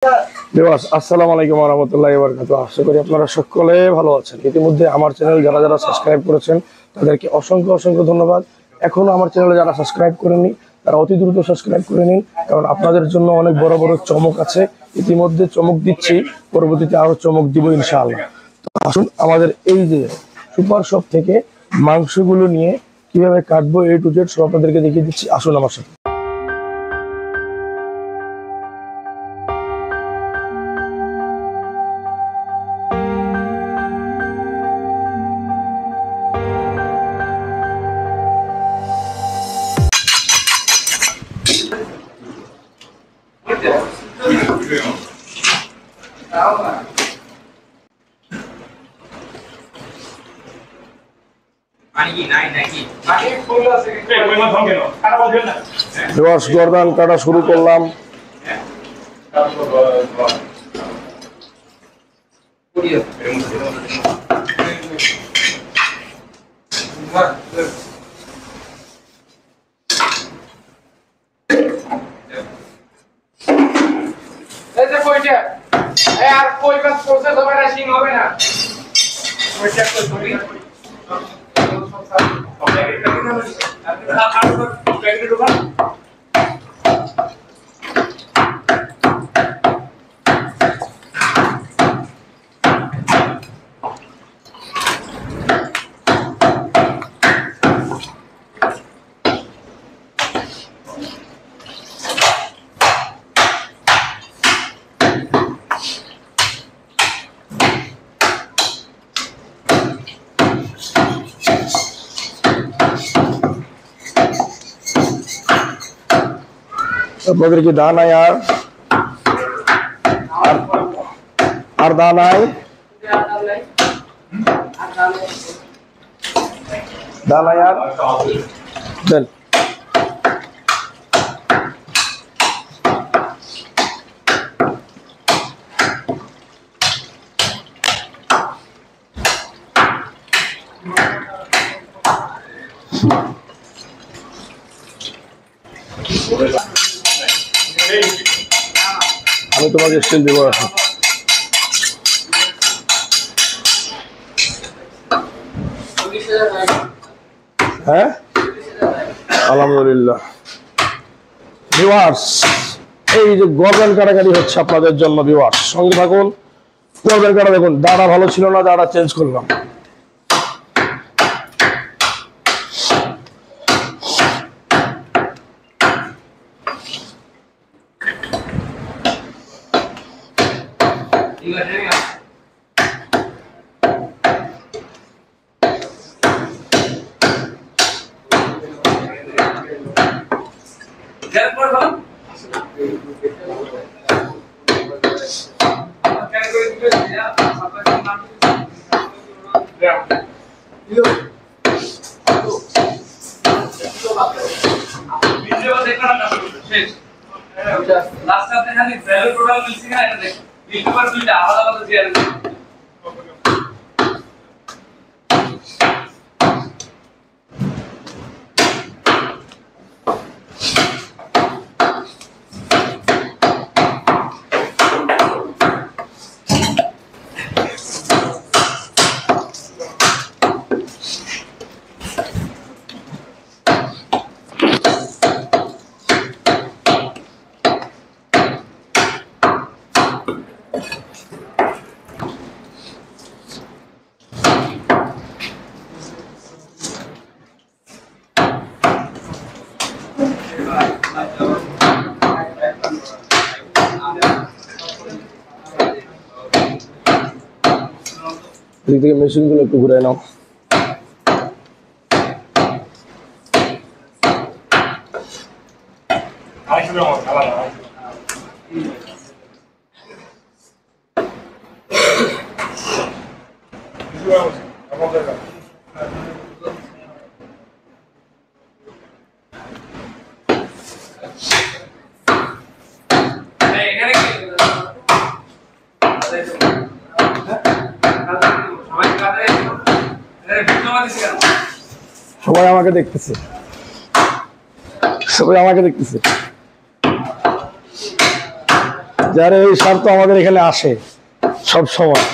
Viewers আসসালামু আলাইকুম ওয়া রাহমাতুল্লাহি ওয়া বারাকাতুহু। আশা করি আপনারা সকলে ভালো আছেন। ইতিমধ্যে আমার চ্যানেল যারা সাবস্ক্রাইব করেছেন তাদেরকে অসংখ্য ধন্যবাদ। এখনো আমার চ্যানেলে যারা সাবস্ক্রাইব করেননি তারা অতি দ্রুত সাবস্ক্রাইব করে নিন, কারণ আপনাদের জন্য অনেক বড় চমক আছে। ইতিমধ্যে চমক দিচ্ছি, পরবর্তীতে আরো চমক দিব ইনশাআল্লাহ। তো আসুন আমাদের এই যে সুপার শপ থেকে মাংসগুলো নিয়ে কিভাবে কাটবো A to Z সব আপনাদেরকে দেখিয়ে দিচ্ছি। আসুন আমার সাথে। গর্দান কাটা শুরু করলাম। আর কই কাজ প্রসেস হবে না, সিং হবে না। ওই চেক করে দিবি। আপনাদের কি দান নাই আর দান নাই, দান নাই আর দেন। আমি তোমাকে স্টিল দেবো এখন। হ্যাঁ আলহামদুলিল্লাহ। ভিউয়ার্স এই যে গর্দান কাটাকাটি হচ্ছে আপনাদের জন্য, ভিউয়ার্স সঙ্গে থাকুন। গর্দান কাটা দেখুন, দাঁড়া ভালো ছিল না, দাঁড়া চেঞ্জ করলাম। দিক থেকে মেশিন গুলো একটু ঘুরে নাও। সবাই আমাকে দেখতেছে, সবাই আমাকে দেখতেছে। যারা এই সার তো আমাদের এখানে আসে সব সময়।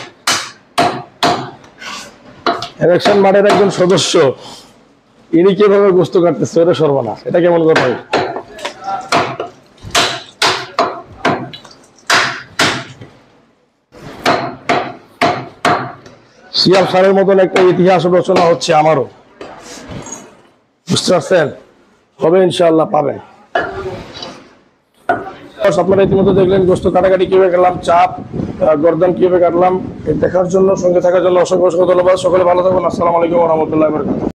ইলেকশন মাঠের একজন সদস্য, ইনি কিভাবে গোস্ত কাটতেছে, ওটা সর্বনাশ, এটা কেমন কথা হয়? সিয়াব সারের মতন একটা ইতিহাস রচনা হচ্ছে আমারও, বুঝতে পারছেন? হবে ইনশাআল্লাহ, পাবেন। আপনারা ইতিমধ্যে দেখলেন গোস্ত কাটাকাটি কিভাবে কাটলাম, চাপ গর্দান কিভাবে কাটলাম। দেখার জন্য, সঙ্গে থাকার জন্য অসংখ্য অসংখ্য ধন্যবাদ। সকলে ভালো থাকুন। আসসালামু আলাইকুম ওয়া রাহমাতুল্লাহি ওয়া বারাকাতুহু।